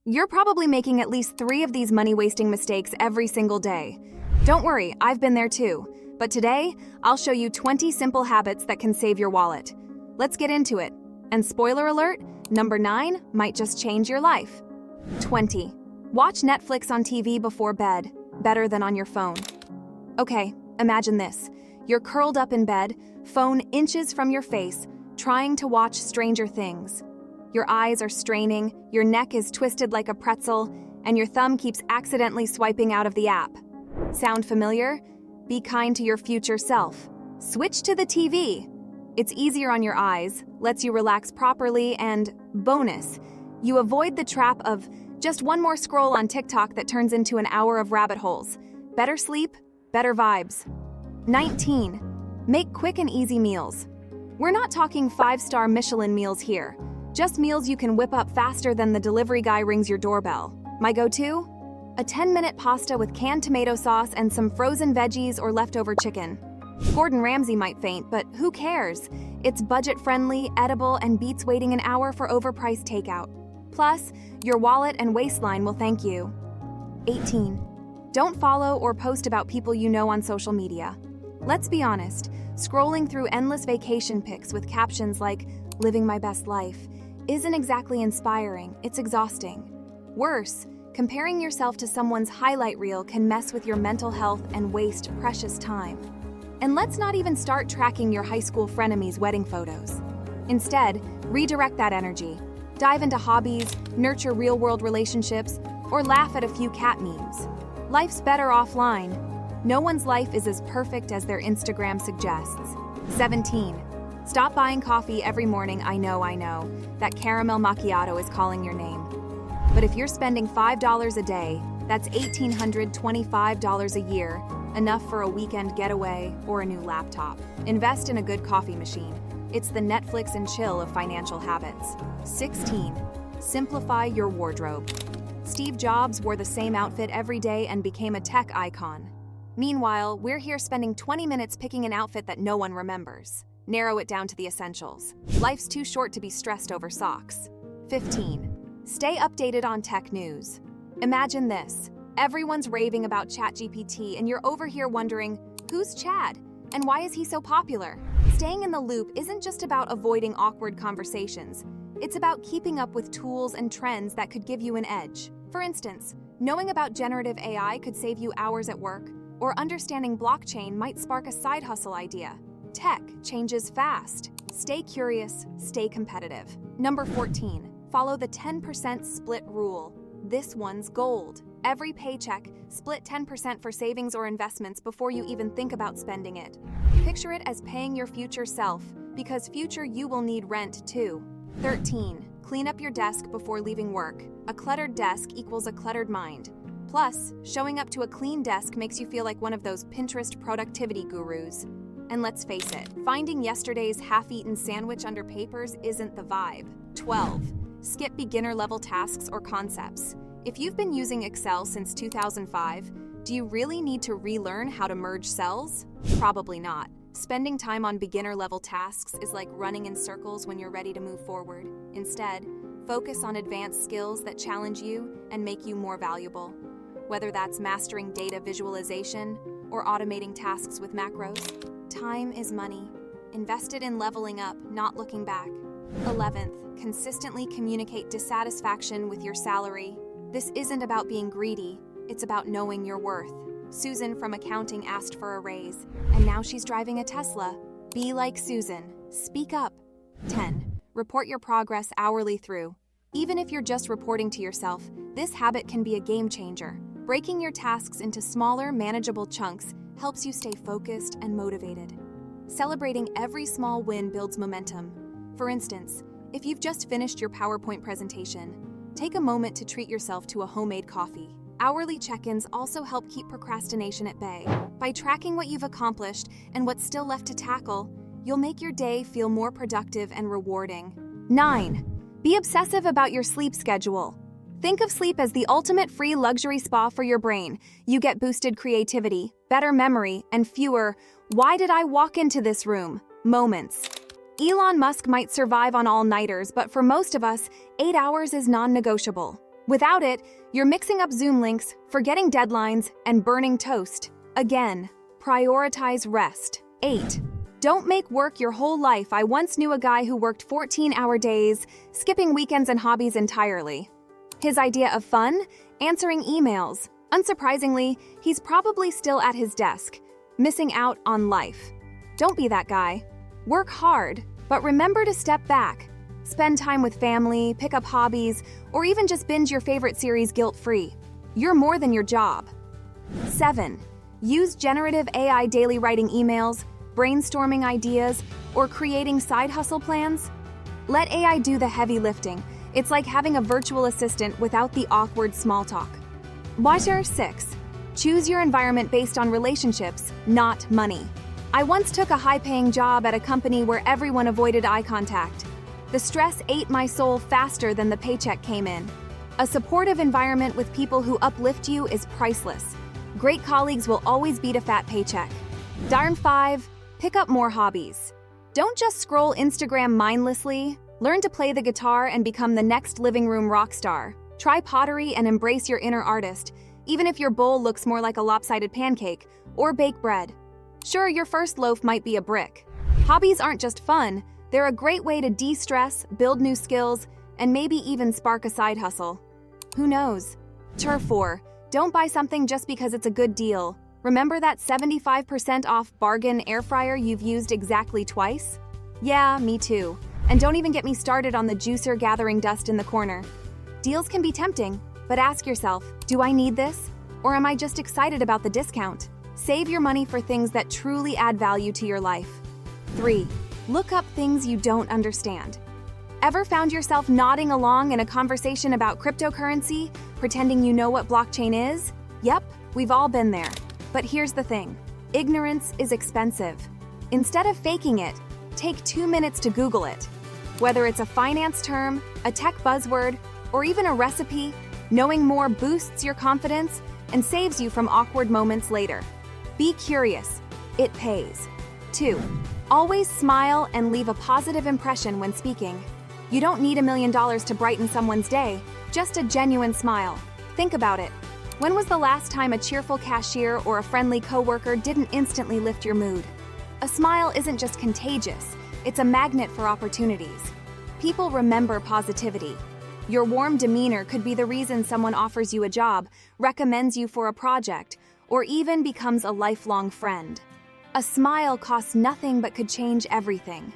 You're probably making at least 3 of these money-wasting mistakes every single day. Don't worry, I've been there too. But today, I'll show you 20 simple habits that can save your wallet. Let's get into it. And spoiler alert, number 9 might just change your life. 20. Watch Netflix on TV before bed, better than on your phone. Okay, imagine this. You're curled up in bed, phone inches from your face, trying to watch Stranger Things. Your eyes are straining, your neck is twisted like a pretzel, and your thumb keeps accidentally swiping out of the app. Sound familiar? Be kind to your future self. Switch to the TV. It's easier on your eyes, lets you relax properly, and bonus, you avoid the trap of just one more scroll on TikTok that turns into an hour of rabbit holes. Better sleep, better vibes. 19. Make quick and easy meals. We're not talking 5-star Michelin meals here. Just meals you can whip up faster than the delivery guy rings your doorbell. My go-to? A 10-minute pasta with canned tomato sauce and some frozen veggies or leftover chicken. Gordon Ramsay might faint, but who cares? It's budget-friendly, edible, and beats waiting an hour for overpriced takeout. Plus, your wallet and waistline will thank you. 18. Don't follow or post about people you know on social media. Let's be honest, scrolling through endless vacation pics with captions like, "living my best life," isn't exactly inspiring, it's exhausting. Worse, comparing yourself to someone's highlight reel can mess with your mental health and waste precious time. And let's not even start tracking your high school frenemies' wedding photos. Instead, redirect that energy. Dive into hobbies, nurture real-world relationships, or laugh at a few cat memes. Life's better offline. No one's life is as perfect as their Instagram suggests. 17. Stop buying coffee every morning. I know. That caramel macchiato is calling your name. But if you're spending $5 a day, that's $1,825 a year, enough for a weekend getaway or a new laptop. Invest in a good coffee machine. It's the Netflix and chill of financial habits. 16. Simplify your wardrobe. Steve Jobs wore the same outfit every day and became a tech icon. Meanwhile, we're here spending 20 minutes picking an outfit that no one remembers. Narrow it down to the essentials. Life's too short to be stressed over socks. 15. Stay updated on tech news. Imagine this. Everyone's raving about ChatGPT and you're over here wondering, who's Chad? And why is he so popular? Staying in the loop isn't just about avoiding awkward conversations. It's about keeping up with tools and trends that could give you an edge. For instance, knowing about generative AI could save you hours at work, or understanding blockchain might spark a side hustle idea. Tech changes fast. Stay curious, stay competitive. Number 14. Follow the 10% split rule. This one's gold. Every paycheck, split 10% for savings or investments before you even think about spending it. Picture it as paying your future self, because future you will need rent too. 13. Clean up your desk before leaving work. A cluttered desk equals a cluttered mind. Plus, showing up to a clean desk makes you feel like one of those Pinterest productivity gurus. And let's face it, finding yesterday's half-eaten sandwich under papers isn't the vibe. 12. Skip beginner-level tasks or concepts. If you've been using Excel since 2005, do you really need to relearn how to merge cells? Probably not. Spending time on beginner-level tasks is like running in circles when you're ready to move forward. Instead, focus on advanced skills that challenge you and make you more valuable. Whether that's mastering data visualization or automating tasks with macros, time is money. Invest it in leveling up, not looking back. 11th, consistently communicate dissatisfaction with your salary. This isn't about being greedy, it's about knowing your worth. Susan from accounting asked for a raise, and now she's driving a Tesla. Be like Susan. Speak up. 10. Report your progress hourly through. Even if you're just reporting to yourself, this habit can be a game changer. Breaking your tasks into smaller, manageable chunks helps you stay focused and motivated. Celebrating every small win builds momentum. For instance, if you've just finished your PowerPoint presentation, take a moment to treat yourself to a homemade coffee. Hourly check-ins also help keep procrastination at bay. By tracking what you've accomplished and what's still left to tackle, you'll make your day feel more productive and rewarding. 9. Be obsessive about your sleep schedule. Think of sleep as the ultimate free luxury spa for your brain. You get boosted creativity, better memory, and fewer "why did I walk into this room?" moments. Elon Musk might survive on all-nighters, but for most of us, 8 hours is non-negotiable. Without it, you're mixing up Zoom links, forgetting deadlines, and burning toast. Again, prioritize rest. 8. Don't make work your whole life. I once knew a guy who worked 14-hour days, skipping weekends and hobbies entirely. His idea of fun? Answering emails. Unsurprisingly, he's probably still at his desk, missing out on life. Don't be that guy. Work hard, but remember to step back. Spend time with family, pick up hobbies, or even just binge your favorite series guilt-free. You're more than your job. 7. Use generative AI daily writing emails, brainstorming ideas, or creating side hustle plans. Let AI do the heavy lifting. It's like having a virtual assistant without the awkward small talk. Watcher 6. Choose your environment based on relationships, not money. I once took a high-paying job at a company where everyone avoided eye contact. The stress ate my soul faster than the paycheck came in. A supportive environment with people who uplift you is priceless. Great colleagues will always beat a fat paycheck. Darn 5. Pick up more hobbies. Don't just scroll Instagram mindlessly. Learn to play the guitar and become the next living room rock star. Try pottery and embrace your inner artist, even if your bowl looks more like a lopsided pancake, or bake bread. Sure, your first loaf might be a brick. Hobbies aren't just fun, they're a great way to de-stress, build new skills, and maybe even spark a side hustle. Who knows? Tur 4. Don't buy something just because it's a good deal. Remember that 75% off bargain air fryer you've used exactly twice? Yeah, me too. And don't even get me started on the juicer gathering dust in the corner. Deals can be tempting, but ask yourself, do I need this? Or am I just excited about the discount? Save your money for things that truly add value to your life. 3. Look up things you don't understand. Ever found yourself nodding along in a conversation about cryptocurrency, pretending you know what blockchain is? Yep, we've all been there. But here's the thing, ignorance is expensive. Instead of faking it, take 2 minutes to Google it. Whether it's a finance term, a tech buzzword, or even a recipe, knowing more boosts your confidence and saves you from awkward moments later. Be curious, it pays. 2. Always smile and leave a positive impression when speaking. You don't need $1 million to brighten someone's day, just a genuine smile. Think about it. When was the last time a cheerful cashier or a friendly coworker didn't instantly lift your mood? A smile isn't just contagious, it's a magnet for opportunities. People remember positivity. Your warm demeanor could be the reason someone offers you a job, recommends you for a project, or even becomes a lifelong friend. A smile costs nothing but could change everything.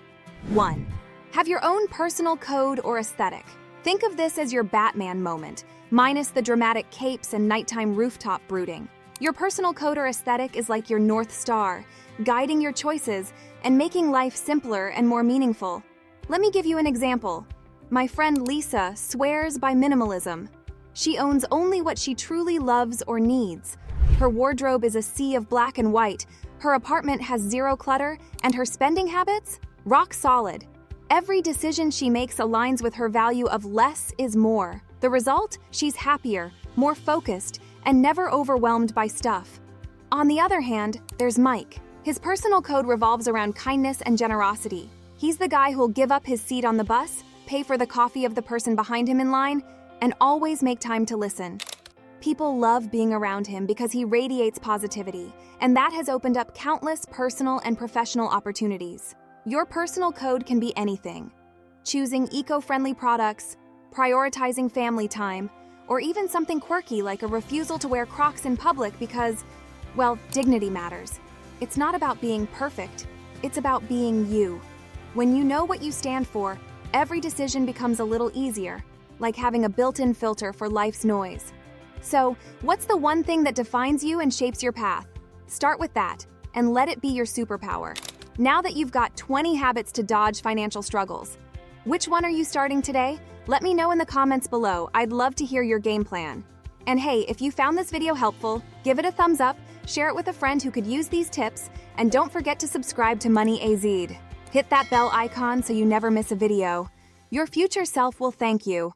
1. Have your own personal code or aesthetic. Think of this as your Batman moment, minus the dramatic capes and nighttime rooftop brooding. Your personal code or aesthetic is like your North Star, guiding your choices and making life simpler and more meaningful. Let me give you an example. My friend Lisa swears by minimalism. She owns only what she truly loves or needs. Her wardrobe is a sea of black and white, her apartment has zero clutter, and her spending habits? Rock solid. Every decision she makes aligns with her value of less is more. The result? She's happier, more focused, and never overwhelmed by stuff. On the other hand, there's Mike. His personal code revolves around kindness and generosity. He's the guy who'll give up his seat on the bus, pay for the coffee of the person behind him in line, and always make time to listen. People love being around him because he radiates positivity, and that has opened up countless personal and professional opportunities. Your personal code can be anything. Choosing eco-friendly products, prioritizing family time, or even something quirky like a refusal to wear Crocs in public because, well, dignity matters. It's not about being perfect, it's about being you. When you know what you stand for, every decision becomes a little easier, like having a built-in filter for life's noise. So, what's the one thing that defines you and shapes your path? Start with that, and let it be your superpower. Now that you've got 20 habits to dodge financial struggles, which one are you starting today? Let me know in the comments below. I'd love to hear your game plan. And hey, if you found this video helpful, give it a thumbs up, share it with a friend who could use these tips, and don't forget to subscribe to Money AZ. Hit that bell icon so you never miss a video. Your future self will thank you.